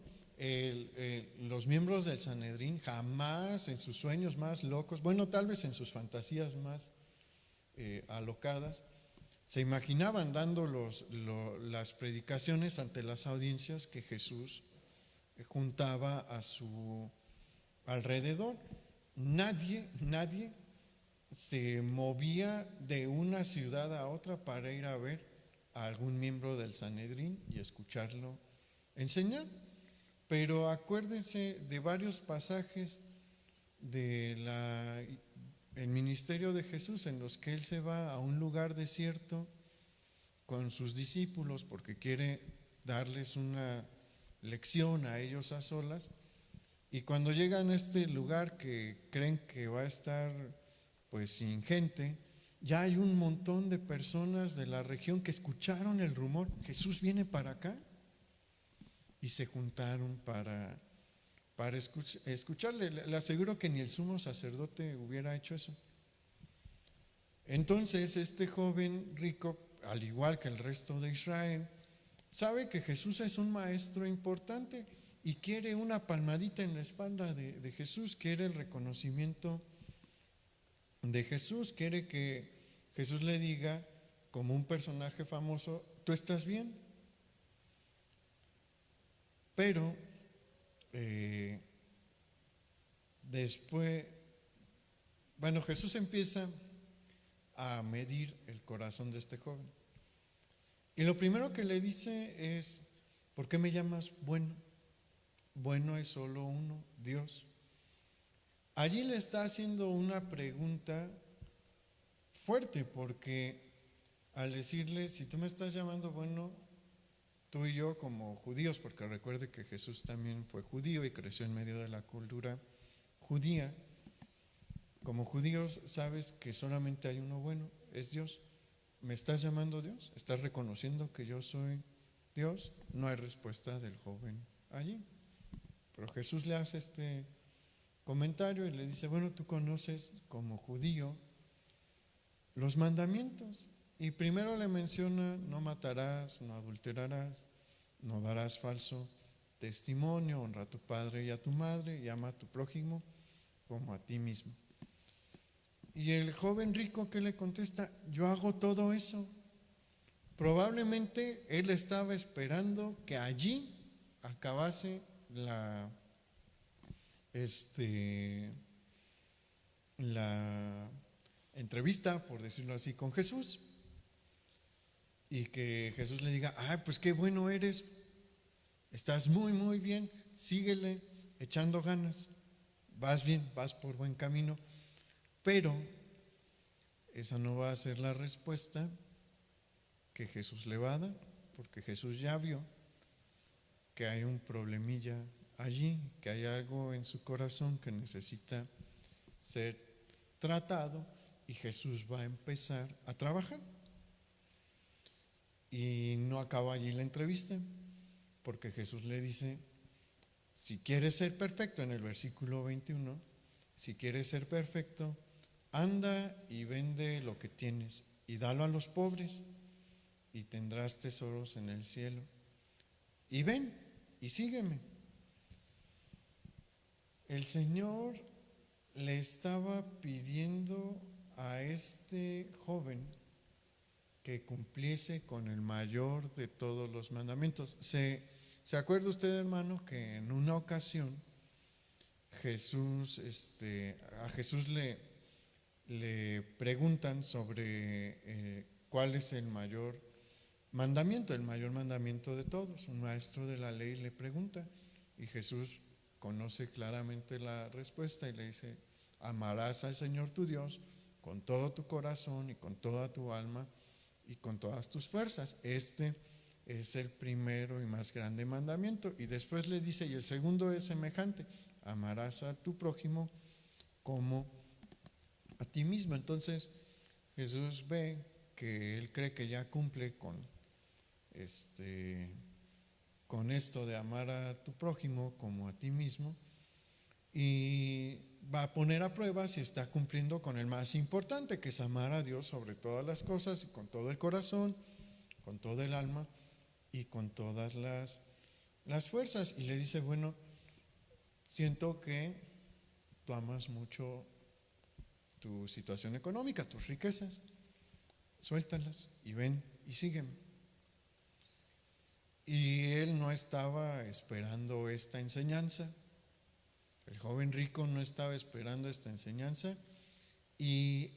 Speaker 1: Los miembros del Sanedrín jamás en sus sueños más locos, bueno, tal vez en sus fantasías más alocadas, se imaginaban dando las predicaciones ante las audiencias que Jesús juntaba a su alrededor. Nadie se movía de una ciudad a otra para ir a ver a algún miembro del Sanedrín y escucharlo enseñar. Pero acuérdense de varios pasajes del ministerio de Jesús en los que Él se va a un lugar desierto con sus discípulos porque quiere darles una lección a ellos a solas, y cuando llegan a este lugar que creen que va a estar pues sin gente, ya hay un montón de personas de la región que escucharon el rumor, Jesús viene para acá, y se juntaron para escucharle. Le aseguro que ni el sumo sacerdote hubiera hecho eso. Entonces este joven rico, al igual que el resto de Israel, sabe que Jesús es un maestro importante y quiere una palmadita en la espalda de Jesús, quiere el reconocimiento de Jesús, quiere que Jesús le diga como un personaje famoso, tú estás bien. Pero después, Jesús empieza a medir el corazón de este joven. Y lo primero que le dice es, ¿por qué me llamas bueno? Bueno es solo uno, Dios. Allí le está haciendo una pregunta fuerte, porque al decirle, si tú me estás llamando bueno, tú y yo como judíos, porque recuerde que Jesús también fue judío y creció en medio de la cultura judía, como judíos sabes que solamente hay uno bueno, es Dios. ¿Me estás llamando Dios? ¿Estás reconociendo que yo soy Dios? No hay respuesta del joven allí. Pero Jesús le hace este comentario y le dice, bueno, tú conoces como judío los mandamientos. Y primero le menciona, no matarás, no adulterarás, no darás falso testimonio, honra a tu padre y a tu madre y ama a tu prójimo como a ti mismo. Y el joven rico que le contesta, yo hago todo eso. Probablemente él estaba esperando que allí acabase la entrevista, por decirlo así, con Jesús, y que Jesús le diga, pues qué bueno eres, estás muy muy bien, síguele echando ganas, vas bien, vas por buen camino. Pero esa no va a ser la respuesta que Jesús le va a dar, porque Jesús ya vio que hay un problemilla allí, que hay algo en su corazón que necesita ser tratado, y Jesús va a empezar a trabajar. Y no acaba allí la entrevista, porque Jesús le dice, si quieres ser perfecto, en el versículo 21, si quieres ser perfecto, anda y vende lo que tienes y dalo a los pobres y tendrás tesoros en el cielo. Y ven y sígueme. El Señor le estaba pidiendo a este joven que cumpliese con el mayor de todos los mandamientos. ¿Se acuerda usted, hermano, que en una ocasión a Jesús le preguntan sobre cuál es el mayor mandamiento de todos? Un maestro de la ley le pregunta, y Jesús conoce claramente la respuesta y le dice, amarás al Señor tu Dios con todo tu corazón y con toda tu alma y con todas tus fuerzas. Este es el primero y más grande mandamiento. Y después le dice, y el segundo es semejante, amarás a tu prójimo como a ti mismo. Entonces Jesús ve que él cree que ya cumple con esto de amar a tu prójimo como a ti mismo, y va a poner a prueba si está cumpliendo con el más importante, que es amar a Dios sobre todas las cosas y con todo el corazón, con todo el alma y con todas las fuerzas. Y le dice, bueno, siento que tú amas mucho tu situación económica, tus riquezas, suéltalas y ven y sígueme. Y él no estaba esperando esta enseñanza, el joven rico no estaba esperando esta enseñanza, y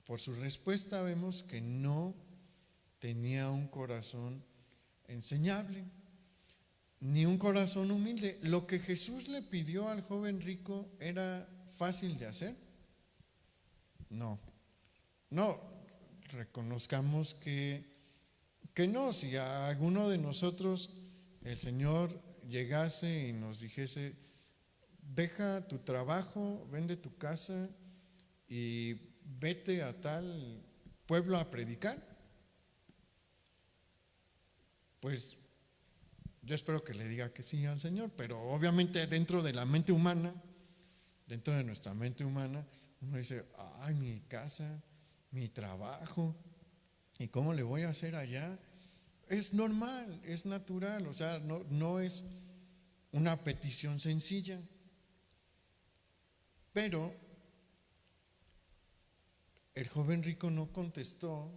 Speaker 1: por su respuesta vemos que no tenía un corazón enseñable, ni un corazón humilde. Lo que Jesús le pidió al joven rico era fácil de hacer. No, reconozcamos que no. Si a alguno de nosotros el Señor llegase y nos dijese: deja tu trabajo, vende tu casa y vete a tal pueblo a predicar, pues yo espero que le diga que sí al Señor, pero obviamente dentro de la mente humana, dentro de nuestra mente humana, uno dice: ay, mi casa, mi trabajo, ¿y cómo le voy a hacer allá? Es normal, es natural, o sea, no es una petición sencilla. Pero el joven rico no contestó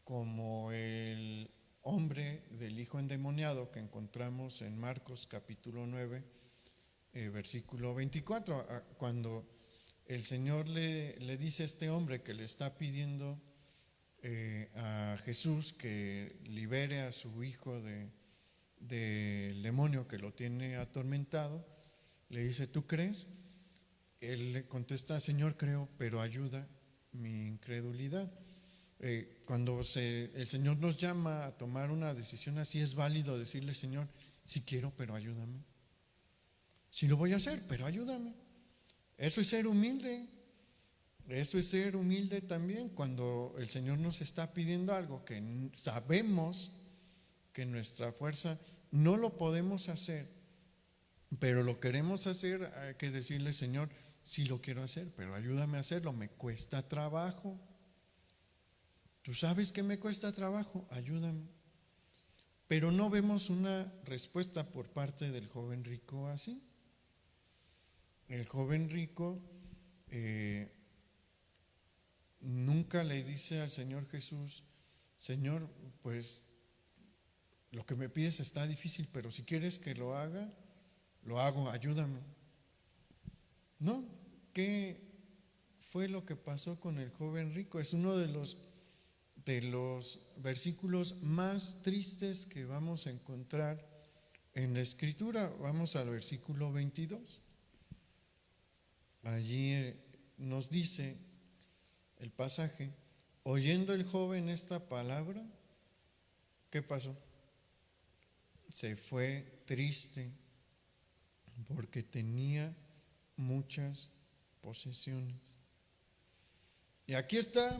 Speaker 1: como el hombre del hijo endemoniado que encontramos en Marcos capítulo 9, versículo 24, cuando el Señor le dice a este hombre que le está pidiendo a Jesús que libere a su hijo del demonio que lo tiene atormentado. Le dice: ¿tú crees? Él le contesta: Señor, creo, pero ayuda mi incredulidad. Cuando el Señor nos llama a tomar una decisión así, es válido decirle: Señor, sí quiero, pero ayúdame. Sí lo voy a hacer, pero ayúdame. Eso es ser humilde. Eso es ser humilde también, cuando el Señor nos está pidiendo algo que sabemos que en nuestra fuerza no lo podemos hacer, pero lo queremos hacer. Hay que decirle: Señor, sí lo quiero hacer, pero ayúdame a hacerlo, me cuesta trabajo. Tú sabes que me cuesta trabajo, ayúdame. Pero no vemos una respuesta por parte del joven rico así. El joven rico nunca le dice al Señor Jesús: Señor, pues lo que me pides está difícil, pero si quieres que lo haga, lo hago, ayúdame. No, ¿qué fue lo que pasó con el joven rico? Es uno de los versículos más tristes que vamos a encontrar en la Escritura. Vamos al versículo 22. Allí nos dice el pasaje: oyendo el joven esta palabra, ¿qué pasó? Se fue triste porque tenía muchas posesiones. Y aquí está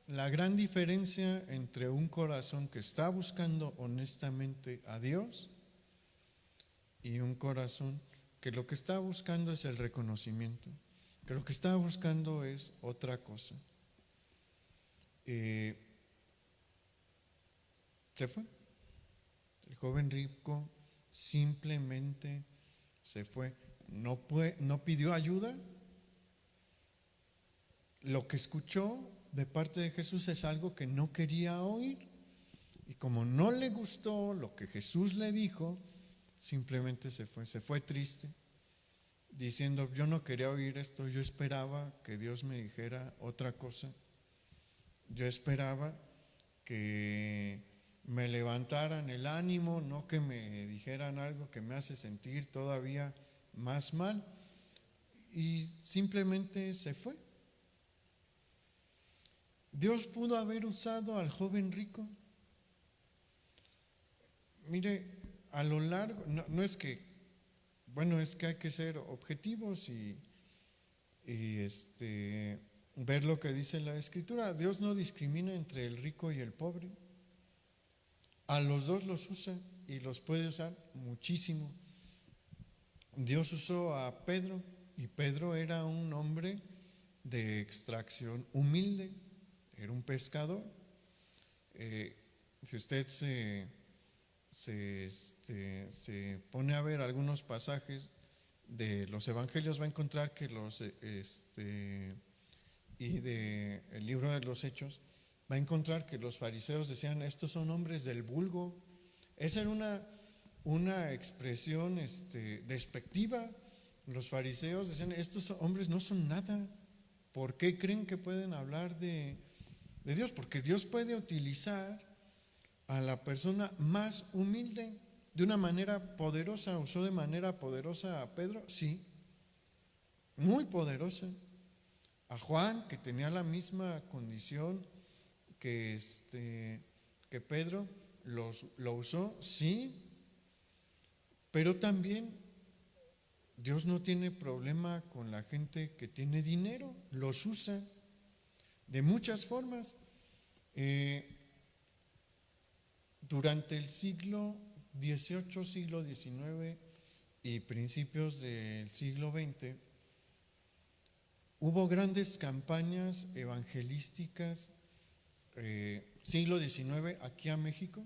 Speaker 1: la gran diferencia entre un corazón que está buscando honestamente a Dios y un corazón que lo que está buscando es el reconocimiento, que lo que está buscando es otra cosa. Se fue. El joven rico simplemente se fue. No pidió ayuda. Lo que escuchó de parte de Jesús es algo que no quería oír. Y como no le gustó lo que Jesús le dijo, simplemente se fue triste, diciendo: yo no quería oír esto, yo esperaba que Dios me dijera otra cosa. Yo esperaba que me levantaran el ánimo, no que me dijeran algo que me hace sentir todavía más mal. Y simplemente se fue. Dios pudo haber usado al joven rico. Mire, a lo largo, no es que, bueno, es que hay que ser objetivos y ver lo que dice la Escritura. Dios no discrimina entre el rico y el pobre. A los dos los usa y los puede usar muchísimo. Dios usó a Pedro, y Pedro era un hombre de extracción humilde, era un pescador. Si usted se pone a ver algunos pasajes de los evangelios, va a encontrar que y de el libro de los Hechos, va a encontrar que los fariseos decían, estos son hombres del vulgo. Esa era una expresión despectiva. Los fariseos decían, estos hombres no son nada. ¿Por qué creen que pueden hablar de Dios? Porque Dios puede utilizar a la persona más humilde de una manera poderosa. ¿Usó de manera poderosa a Pedro? Sí, muy poderosa. A Juan, que tenía la misma condición que Pedro, lo usó, sí, pero también Dios no tiene problema con la gente que tiene dinero, los usa de muchas formas. Durante el siglo XVIII, siglo XIX y principios del siglo XX, hubo grandes campañas evangelísticas, siglo XIX aquí a México,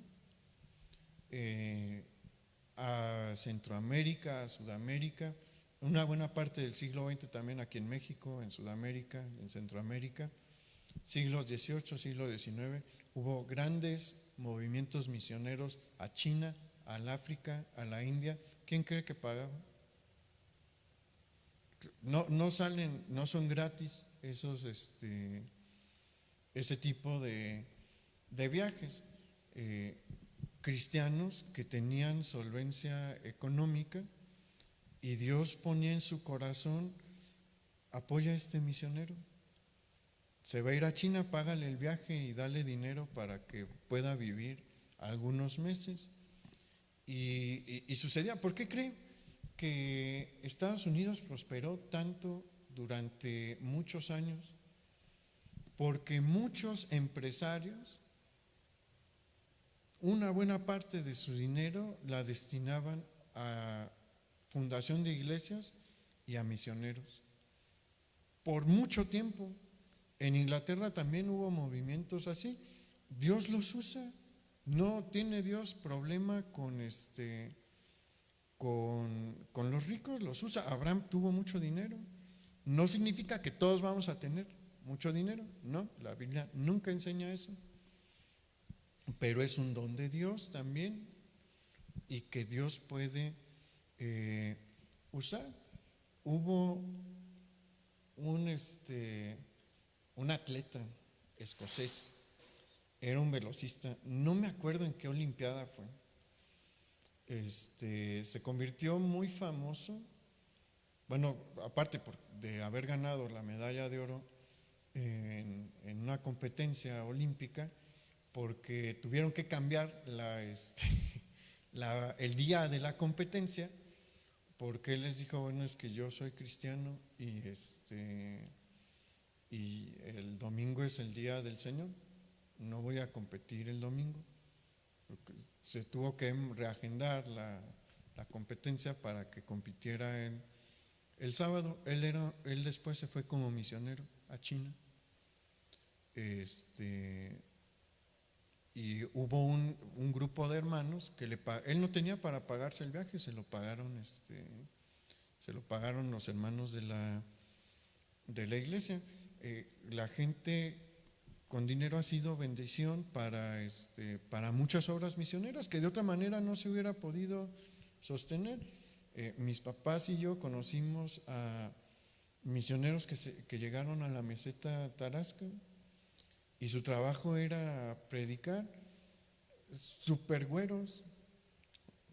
Speaker 1: a Centroamérica, a Sudamérica, una buena parte del siglo XX también aquí en México, en Sudamérica, en Centroamérica, siglos XVIII, siglo XIX, hubo grandes movimientos misioneros a China, al África, a la India. ¿Quién cree que pagaba? No salen, no son gratis ese tipo de viajes. Cristianos que tenían solvencia económica y Dios ponía en su corazón, apoya a este misionero. Se va a ir a China, págale el viaje y dale dinero para que pueda vivir algunos meses. Y sucedía. ¿Por qué cree que Estados Unidos prosperó tanto durante muchos años? Porque muchos empresarios, una buena parte de su dinero la destinaban a fundación de iglesias y a misioneros. Por mucho tiempo. En Inglaterra también hubo movimientos así. Dios los usa. No tiene Dios problema con los ricos, los usa. Abraham tuvo mucho dinero. No significa que todos vamos a tener mucho dinero, no, la Biblia nunca enseña eso. Pero es un don de Dios también y que Dios puede usar. Hubo un atleta escocés, era un velocista, no me acuerdo en qué olimpiada fue, se convirtió muy famoso, bueno, aparte de haber ganado la medalla de oro en una competencia olímpica, porque tuvieron que cambiar el día de la competencia, porque él les dijo, bueno, es que yo soy cristiano y el domingo es el día del Señor, no voy a competir el domingo. Porque se tuvo que reagendar la competencia para que compitiera el sábado. Él después se fue como misionero a China. Y hubo un grupo de hermanos que él no tenía para pagarse el viaje, se lo pagaron los hermanos de la iglesia. La gente con dinero ha sido bendición para muchas obras misioneras que de otra manera no se hubiera podido sostener. Mis papás y yo conocimos a misioneros que llegaron a la meseta Tarasca y su trabajo era predicar, súper güeros,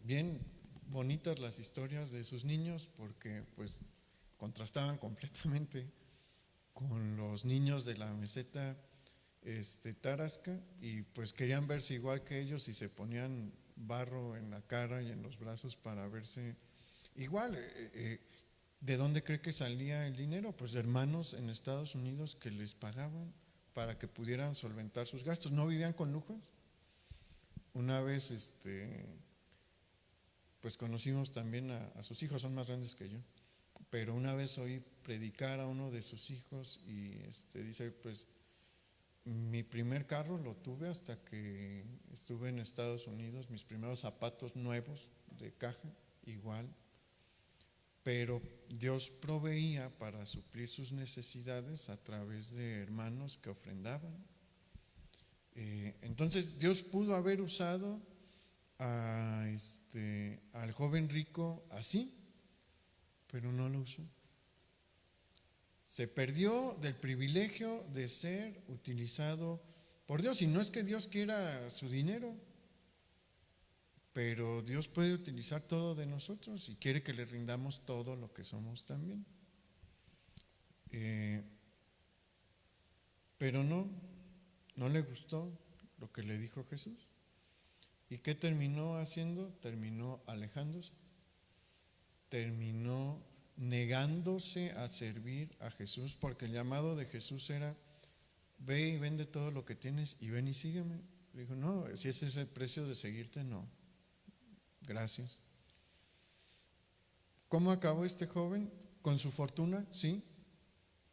Speaker 1: bien bonitas las historias de sus niños porque pues contrastaban completamente con los niños de la meseta Tarasca y pues querían verse igual que ellos y se ponían barro en la cara y en los brazos para verse igual. ¿De dónde cree que salía el dinero? Pues de hermanos en Estados Unidos que les pagaban para que pudieran solventar sus gastos. No vivían con lujos. Una vez pues conocimos también a sus hijos, son más grandes que yo, pero una vez oí predicar a uno de sus hijos y dice, pues mi primer carro lo tuve hasta que estuve en Estados Unidos, mis primeros zapatos nuevos de caja, igual, pero Dios proveía para suplir sus necesidades a través de hermanos que ofrendaban. Entonces Dios pudo haber usado al joven rico así, pero no lo usó. Se perdió del privilegio de ser utilizado por Dios. Y no es que Dios quiera su dinero, pero Dios puede utilizar todo de nosotros y quiere que le rindamos todo lo que somos también. Pero no le gustó lo que le dijo Jesús. ¿Y qué terminó haciendo? Terminó alejándose. Terminó negándose a servir a Jesús, porque el llamado de Jesús era: ve y vende todo lo que tienes y ven y sígueme. Le dijo: no, si ese es el precio de seguirte, no, gracias. ¿Cómo acabó este joven? ¿Con su fortuna? Sí,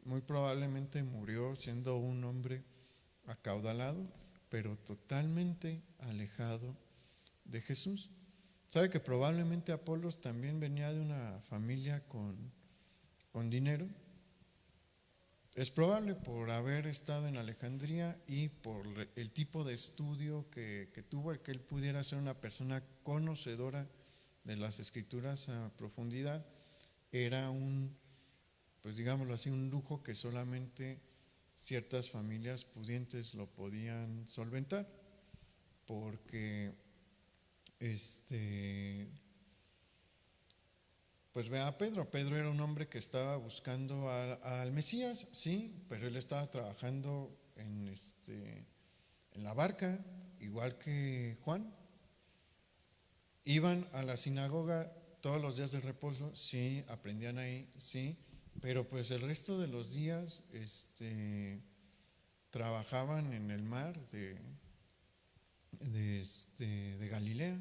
Speaker 1: muy probablemente murió siendo un hombre acaudalado, pero totalmente alejado de Jesús. ¿Sabe que probablemente Apolos también venía de una familia con dinero? Es probable, por haber estado en Alejandría y por el tipo de estudio que tuvo, el que él pudiera ser una persona conocedora de las Escrituras a profundidad. Era pues digámoslo así, un lujo que solamente ciertas familias pudientes lo podían solventar, porque pues vea a Pedro. Pedro era un hombre que estaba buscando al Mesías, sí, pero él estaba trabajando en la barca, igual que Juan. Iban a la sinagoga todos los días de reposo, sí, aprendían ahí, sí, pero pues el resto de los días trabajaban en el mar de Galilea.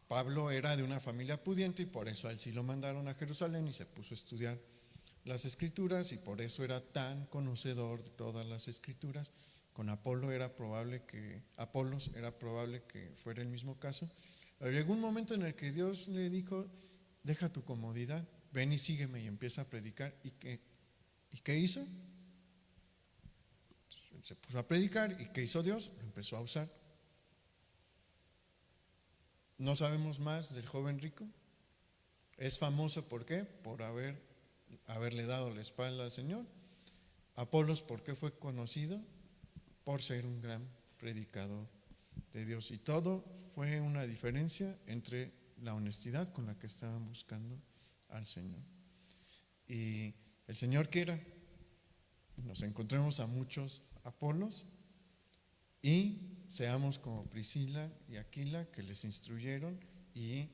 Speaker 1: Pablo era de una familia pudiente y por eso a él sí lo mandaron a Jerusalén y se puso a estudiar las Escrituras, y por eso era tan conocedor de todas las Escrituras. Con Apolos era probable que fuera el mismo caso. Pero llegó un momento en el que Dios le dijo: deja tu comodidad, ven y sígueme, y empieza a predicar. ¿Y qué hizo? Se puso a predicar. ¿Y qué hizo Dios? Lo empezó a usar. No sabemos más del joven rico. Es famoso, ¿por qué? Por haberle dado la espalda al Señor. Apolos, ¿por qué fue conocido? Por ser un gran predicador de Dios. Y todo fue una diferencia entre la honestidad con la que estaban buscando al Señor. Y el Señor quiera, nos encontremos a muchos Apolos y seamos como Priscila y Aquila, que les instruyeron y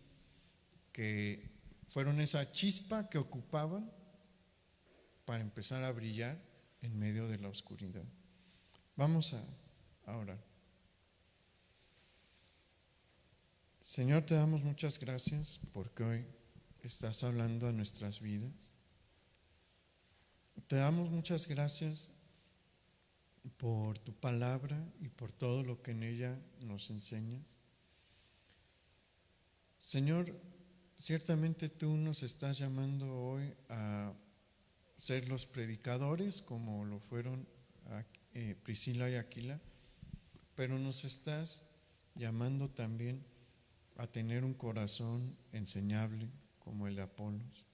Speaker 1: que fueron esa chispa que ocupaban para empezar a brillar en medio de la oscuridad. Vamos a orar. Señor, te damos muchas gracias porque hoy estás hablando a nuestras vidas. Te damos muchas gracias por tu palabra y por todo lo que en ella nos enseñas. Señor, ciertamente tú nos estás llamando hoy a ser los predicadores, como lo fueron Priscila y Aquila, pero nos estás llamando también a tener un corazón enseñable como el de Apolos,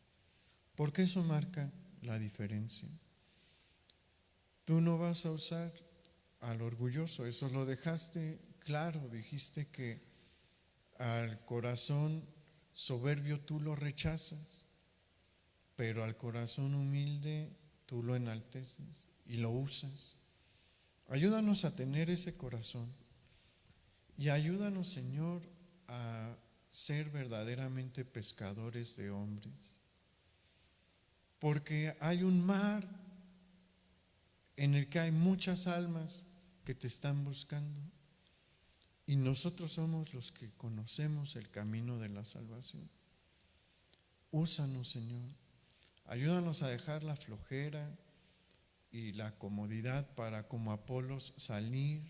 Speaker 1: porque eso marca la diferencia. Tú no vas a usar al orgulloso, eso lo dejaste claro. Dijiste que al corazón soberbio tú lo rechazas, pero al corazón humilde tú lo enalteces y lo usas. Ayúdanos a tener ese corazón y ayúdanos, Señor, a ser verdaderamente pescadores de hombres, porque hay un mar en el que hay muchas almas que te están buscando, y nosotros somos los que conocemos el camino de la salvación. Úsanos, Señor, ayúdanos a dejar la flojera y la comodidad para, como Apolos, salir.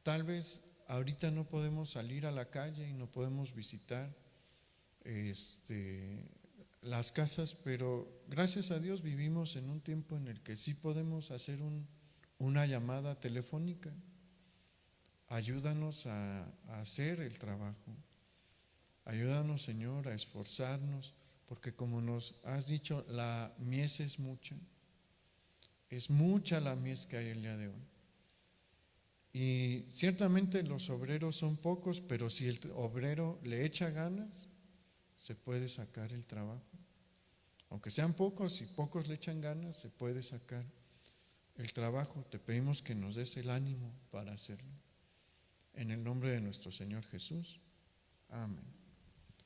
Speaker 1: Tal vez ahorita no podemos salir a la calle y no podemos visitar las casas, pero gracias a Dios vivimos en un tiempo en el que sí podemos hacer un una llamada telefónica. Ayúdanos a hacer el trabajo. Ayúdanos, Señor, a esforzarnos, porque como nos has dicho, la mies es mucha. Es mucha la mies que hay el día de hoy. Y ciertamente los obreros son pocos, pero si el obrero le echa ganas, se puede sacar el trabajo. Aunque sean pocos, si pocos le echan ganas, se puede sacar el trabajo. Te pedimos que nos des el ánimo para hacerlo. En el nombre de nuestro Señor Jesús. Amén.